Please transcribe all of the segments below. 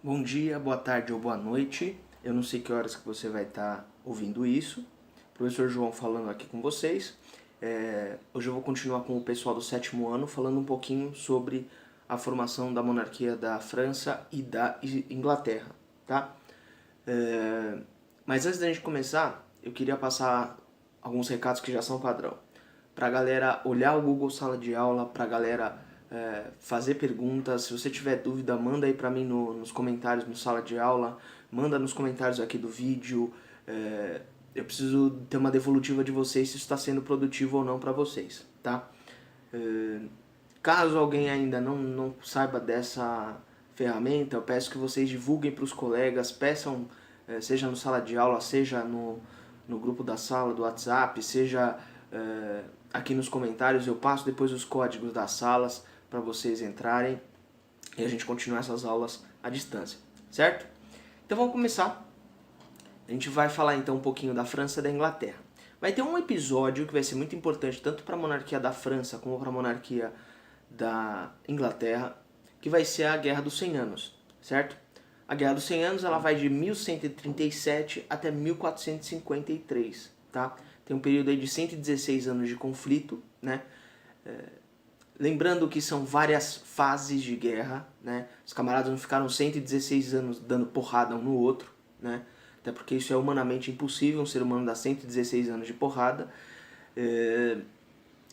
Bom dia, boa tarde ou boa noite. Eu não sei que horas que você vai estar ouvindo isso. Professor João falando aqui com vocês. Hoje eu vou continuar com o pessoal do 7º ano falando um pouquinho sobre a formação da monarquia da França e da Inglaterra, tá? Mas antes da gente começar, eu queria passar alguns recados que já são padrão. Pra galera olhar o Google Sala de Aula, pra galera fazer perguntas. Se você tiver dúvida, manda aí pra mim nos comentários no Sala de Aula, manda nos comentários aqui do vídeo. Eu preciso ter uma devolutiva de vocês se isso está sendo produtivo ou não pra vocês, tá? Caso alguém ainda não saiba dessa ferramenta, eu peço que vocês divulguem para os colegas, peçam, seja no Sala de Aula, seja no grupo da sala, do WhatsApp, seja aqui nos comentários. Eu passo depois os códigos das salas para vocês entrarem e a gente continuar essas aulas à distância, certo? Então vamos começar. A gente vai falar então um pouquinho da França e da Inglaterra. Vai ter um episódio que vai ser muito importante tanto para a monarquia da França como para a monarquia da Inglaterra, que vai ser a Guerra dos 100 Anos, certo? A Guerra dos 100 Anos ela vai de 1137 até 1453, tá? Tem um período aí de 116 anos de conflito, né? Lembrando que são várias fases de guerra, né? Os camaradas não ficaram 116 anos dando porrada um no outro, né? Até porque isso é humanamente impossível, um ser humano dar 116 anos de porrada.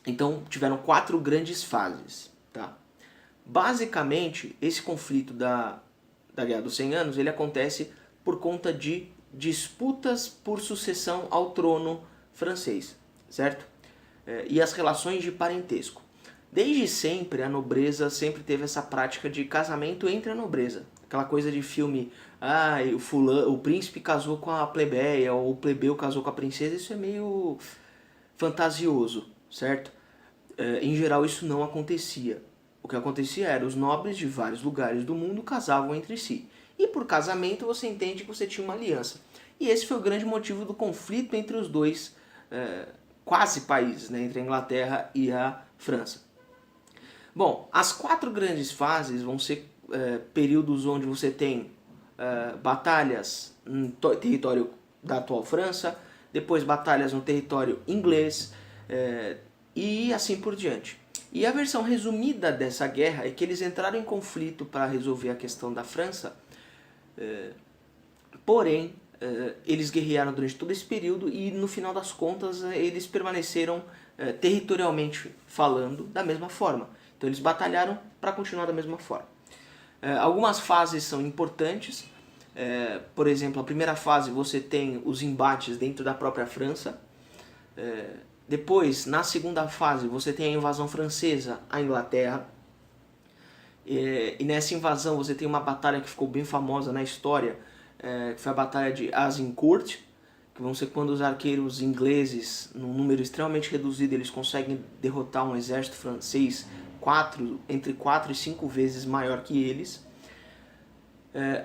Então tiveram 4 grandes fases, tá? Basicamente, esse conflito da Guerra dos 100 Anos, ele acontece por conta de disputas por sucessão ao trono francês, certo? E as relações de parentesco. Desde sempre, a nobreza sempre teve essa prática de casamento entre a nobreza. Aquela coisa de filme, o príncipe casou com a plebeia, ou o plebeu casou com a princesa, isso é meio fantasioso, certo? Em geral isso não acontecia. O que acontecia era os nobres de vários lugares do mundo casavam entre si. E por casamento você entende que você tinha uma aliança. E esse foi o grande motivo do conflito entre os dois quase países, né, entre a Inglaterra e a França. Bom, as 4 grandes fases vão ser períodos onde você tem batalhas no território da atual França, depois batalhas no território inglês e assim por diante. E a versão resumida dessa guerra é que eles entraram em conflito para resolver a questão da França, porém eles guerrearam durante todo esse período e no final das contas eles permaneceram territorialmente falando da mesma forma. Então eles batalharam para continuar da mesma forma. Algumas fases são importantes. Por exemplo, a primeira fase você tem os embates dentro da própria França. Depois, na segunda fase, você tem a invasão francesa à Inglaterra. E nessa invasão você tem uma batalha que ficou bem famosa na história, que foi a Batalha de Azincourt, que vão ser quando os arqueiros ingleses, num número extremamente reduzido, eles conseguem derrotar um exército francês entre 4 e 5 vezes maior que eles.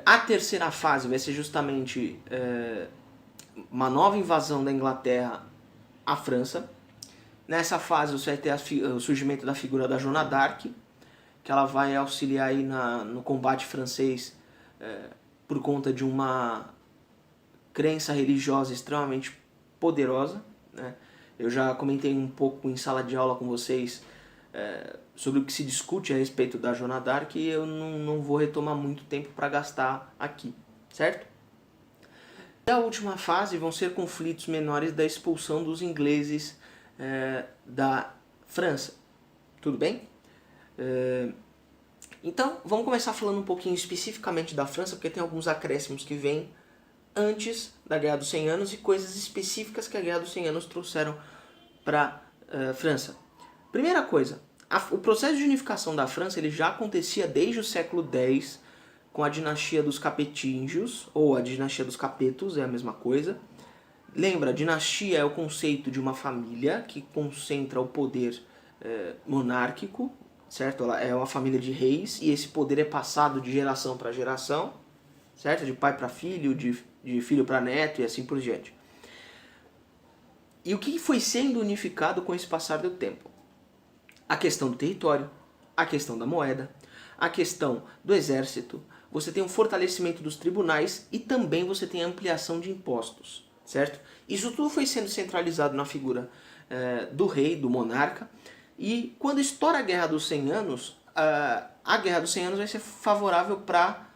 A terceira fase vai ser justamente uma nova invasão da Inglaterra à França. Nessa fase você vai ter o surgimento da figura da Joana d'Arc, que ela vai auxiliar aí no combate francês por conta de uma crença religiosa extremamente poderosa, né? Eu já comentei um pouco em sala de aula com vocês sobre o que se discute a respeito da Joana d'Arc e eu não vou retomar muito tempo para gastar aqui, certo? E a última fase vão ser conflitos menores da expulsão dos ingleses da França. Tudo bem? Então, vamos começar falando um pouquinho especificamente da França, porque tem alguns acréscimos que vêm antes da Guerra dos 100 Anos e coisas específicas que a Guerra dos 100 Anos trouxeram para a França. Primeira coisa, o processo de unificação da França ele já acontecia desde o século X, com a dinastia dos Capetingios, ou a dinastia dos Capetos, é a mesma coisa. Lembra, dinastia é o conceito de uma família que concentra o poder monárquico, certo? Ela é uma família de reis e esse poder é passado de geração para geração, certo? De pai para filho, de filho para neto e assim por diante. E o que foi sendo unificado com esse passar do tempo? A questão do território, a questão da moeda, a questão do exército, você tem um fortalecimento dos tribunais e também você tem a ampliação de impostos, certo? Isso tudo foi sendo centralizado na figura do rei, do monarca, e quando estoura a Guerra dos 100 Anos, a Guerra dos 100 Anos vai ser favorável para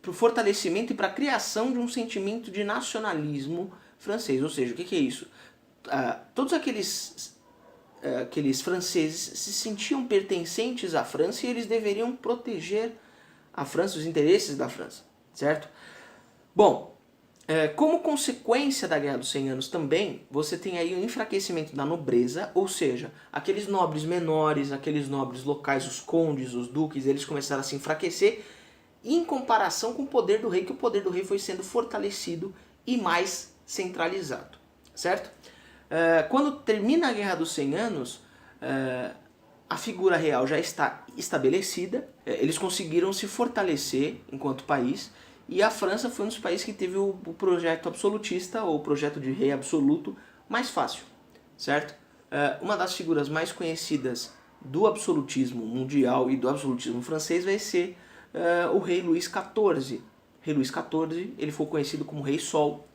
o fortalecimento e para a criação de um sentimento de nacionalismo francês. Ou seja, o que é isso? Todos aqueles franceses se sentiam pertencentes à França e eles deveriam proteger a França, os interesses da França, certo? Bom, como consequência da Guerra dos 100 Anos também, você tem aí um enfraquecimento da nobreza, ou seja, aqueles nobres menores, aqueles nobres locais, os condes, os duques, eles começaram a se enfraquecer em comparação com o poder do rei, que o poder do rei foi sendo fortalecido e mais centralizado, certo? Quando termina a Guerra dos 100 Anos, a figura real já está estabelecida, eles conseguiram se fortalecer enquanto país, e a França foi um dos países que teve o projeto absolutista, ou projeto de rei absoluto, mais fácil, certo? Uma das figuras mais conhecidas do absolutismo mundial e do absolutismo francês vai ser o rei Luís XIV. Rei Luís XIV, ele foi conhecido como Rei Sol,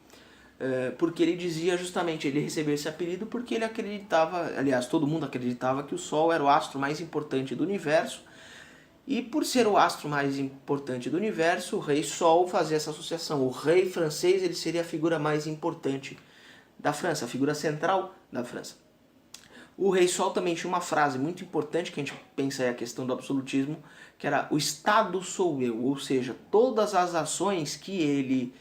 porque ele dizia justamente, ele recebeu esse apelido porque ele acreditava, aliás, todo mundo acreditava que o Sol era o astro mais importante do universo, e por ser o astro mais importante do universo, o Rei Sol fazia essa associação. O rei francês, ele seria a figura mais importante da França, a figura central da França. O Rei Sol também tinha uma frase muito importante, que a gente pensa aí a questão do absolutismo, que era: o Estado sou eu, ou seja, todas as ações que ele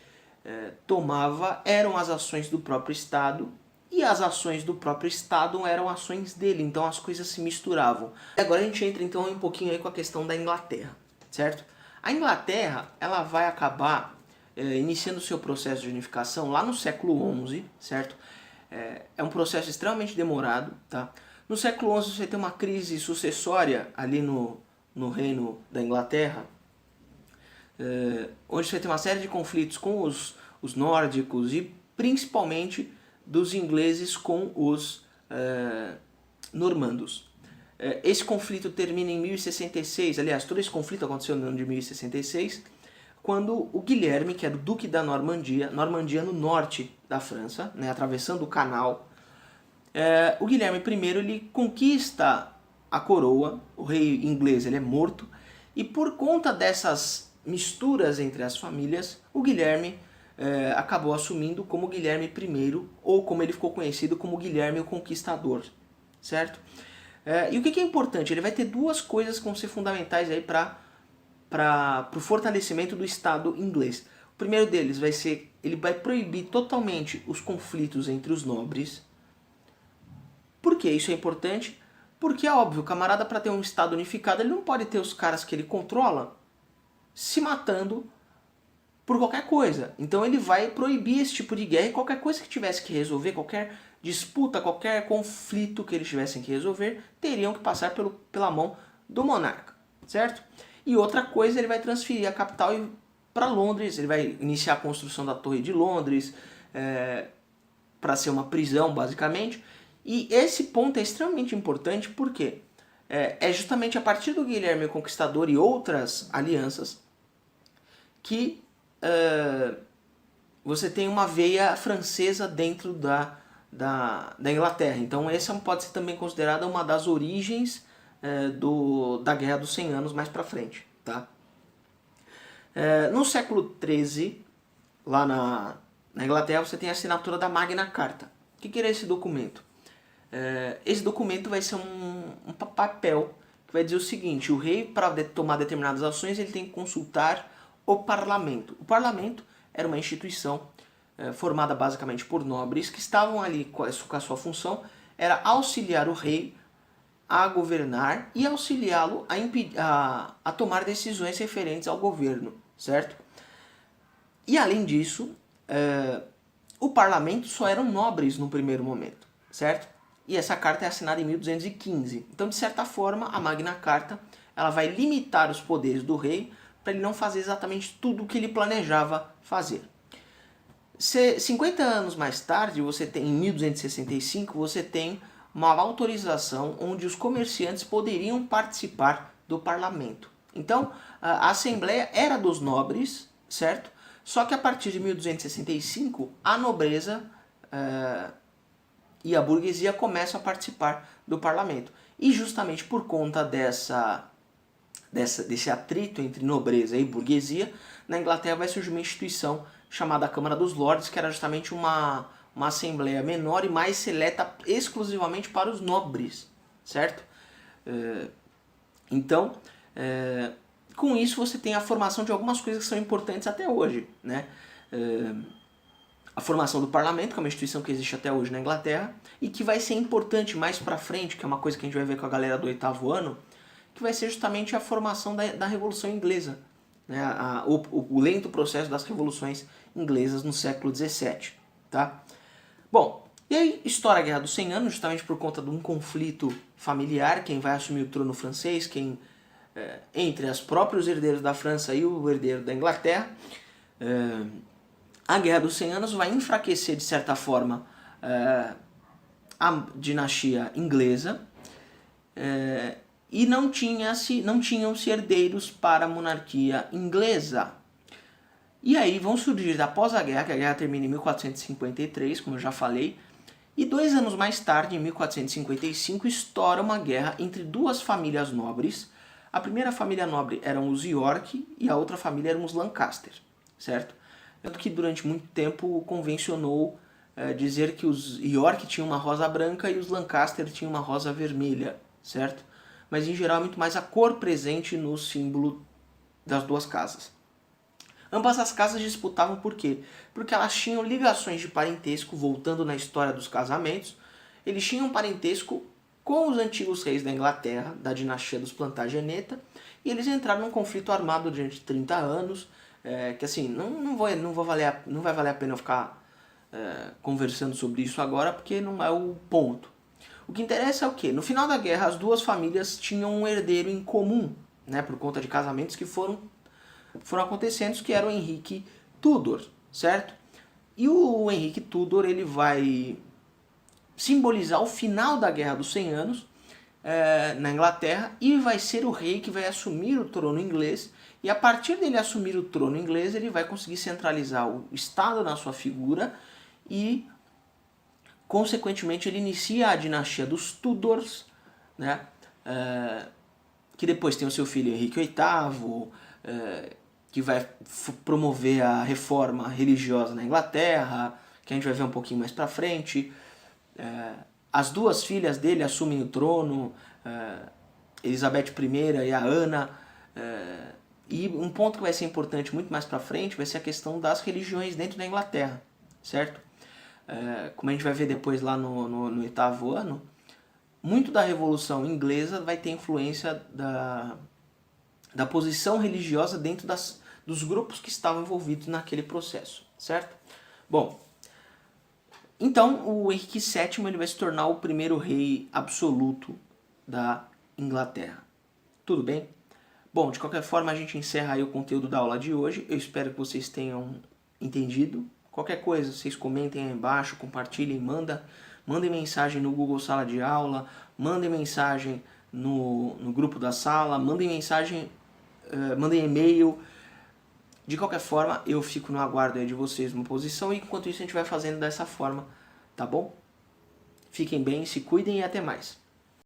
tomava eram as ações do próprio Estado, e as ações do próprio Estado eram ações dele, então as coisas se misturavam. Agora a gente entra então um pouquinho aí com a questão da Inglaterra, certo? A Inglaterra, ela vai acabar iniciando o seu processo de unificação lá no século XI, certo? É um processo extremamente demorado, tá? No século XI você tem uma crise sucessória ali no reino da Inglaterra, onde você tem uma série de conflitos com os nórdicos e principalmente dos ingleses com os normandos. Esse conflito termina em 1066, aliás, todo esse conflito aconteceu no ano de 1066, quando o Guilherme, que era o duque da Normandia no norte da França, né, atravessando o canal, o Guilherme I ele conquista a coroa, o rei inglês ele é morto, e por conta dessas misturas entre as famílias, o Guilherme acabou assumindo como Guilherme I, ou como ele ficou conhecido como Guilherme o Conquistador, certo? E o que é importante? Ele vai ter duas coisas que vão ser fundamentais aí para o fortalecimento do Estado inglês. O primeiro deles vai ser, ele vai proibir totalmente os conflitos entre os nobres. Por que isso é importante? Porque é óbvio, o camarada, para ter um Estado unificado, ele não pode ter os caras que ele controla se matando por qualquer coisa. Então ele vai proibir esse tipo de guerra, e qualquer coisa que tivesse que resolver, qualquer disputa, qualquer conflito que eles tivessem que resolver, teriam que passar pela mão do monarca, certo? E outra coisa, ele vai transferir a capital para Londres, ele vai iniciar a construção da Torre de Londres, para ser uma prisão, basicamente. E esse ponto é extremamente importante porque é justamente a partir do Guilherme o Conquistador e outras alianças que você tem uma veia francesa dentro da Inglaterra. Então essa pode ser também considerada uma das origens da Guerra dos 100 Anos mais para frente. Tá? No século XIII, lá na Inglaterra, você tem a assinatura da Magna Carta. O que era esse documento? Esse documento vai ser um papel que vai dizer o seguinte: o rei, para tomar determinadas ações, ele tem que consultar o parlamento. O parlamento era uma instituição formada basicamente por nobres que estavam ali com a sua função era auxiliar o rei a governar e auxiliá-lo a tomar decisões referentes ao governo, certo? E além disso, o parlamento só eram nobres no primeiro momento, certo? E essa carta é assinada em 1215. Então, de certa forma, a Magna Carta ela vai limitar os poderes do rei para ele não fazer exatamente tudo o que ele planejava fazer. 50 anos mais tarde, você tem, em 1265, você tem uma autorização onde os comerciantes poderiam participar do parlamento. Então, a Assembleia era dos nobres, certo? Só que a partir de 1265, a nobreza e a burguesia começam a participar do parlamento. E justamente por conta desse atrito entre nobreza e burguesia, na Inglaterra vai surgir uma instituição chamada Câmara dos Lordes, que era justamente uma assembleia menor e mais seleta exclusivamente para os nobres, certo? Então, com isso você tem a formação de algumas coisas que são importantes até hoje, né? A formação do parlamento, que é uma instituição que existe até hoje na Inglaterra, e que vai ser importante mais pra frente, que é uma coisa que a gente vai ver com a galera do 8º ano, que vai ser justamente a formação da Revolução Inglesa, né? O lento processo das revoluções inglesas no século XVII. Tá? Bom, e aí estoura a Guerra dos 100 Anos, justamente por conta de um conflito familiar, quem vai assumir o trono francês, entre os próprios herdeiros da França e o herdeiro da Inglaterra. A Guerra dos 100 Anos vai enfraquecer, de certa forma, a dinastia inglesa, e não tinham-se herdeiros para a monarquia inglesa. E aí vão surgir, após a guerra, que a guerra termina em 1453, como eu já falei, e 2 anos mais tarde, em 1455, estoura uma guerra entre duas famílias nobres. A primeira família nobre eram os York e a outra família eram os Lancaster, certo? Tanto que durante muito tempo convencionou dizer que os York tinham uma rosa branca e os Lancaster tinham uma rosa vermelha, certo? Mas em geral é muito mais a cor presente no símbolo das duas casas. Ambas as casas disputavam por quê? Porque elas tinham ligações de parentesco, voltando na história dos casamentos, eles tinham parentesco com os antigos reis da Inglaterra, da dinastia dos Plantageneta, e eles entraram num conflito armado durante 30 anos, que assim, não vai valer a pena eu ficar conversando sobre isso agora, porque não é o ponto. O que interessa é o quê? No final da guerra, as duas famílias tinham um herdeiro em comum, né, por conta de casamentos que foram acontecendo, que era o Henrique Tudor, certo? E o Henrique Tudor, ele vai simbolizar o final da Guerra dos 100 Anos na Inglaterra, e vai ser o rei que vai assumir o trono inglês, e a partir dele assumir o trono inglês, ele vai conseguir centralizar o Estado na sua figura e, consequentemente, ele inicia a dinastia dos Tudors, né? Que depois tem o seu filho Henrique VIII, que vai promover a reforma religiosa na Inglaterra, que a gente vai ver um pouquinho mais pra frente. As duas filhas dele assumem o trono, Elizabeth I e a Ana. E um ponto que vai ser importante muito mais pra frente vai ser a questão das religiões dentro da Inglaterra, certo? Como a gente vai ver depois lá no 8º ano, muito da Revolução Inglesa vai ter influência da posição religiosa dentro dos grupos que estavam envolvidos naquele processo, certo? Bom, então o Henrique VII ele vai se tornar o primeiro rei absoluto da Inglaterra. Tudo bem? Bom, de qualquer forma a gente encerra aí o conteúdo da aula de hoje. Eu espero que vocês tenham entendido. Qualquer coisa, vocês comentem aí embaixo, compartilhem, mandem mensagem no Google Sala de Aula, mandem mensagem no grupo da sala, mandem mensagem, mandem e-mail. De qualquer forma, eu fico no aguardo aí de vocês numa posição, e enquanto isso a gente vai fazendo dessa forma, tá bom? Fiquem bem, se cuidem e até mais.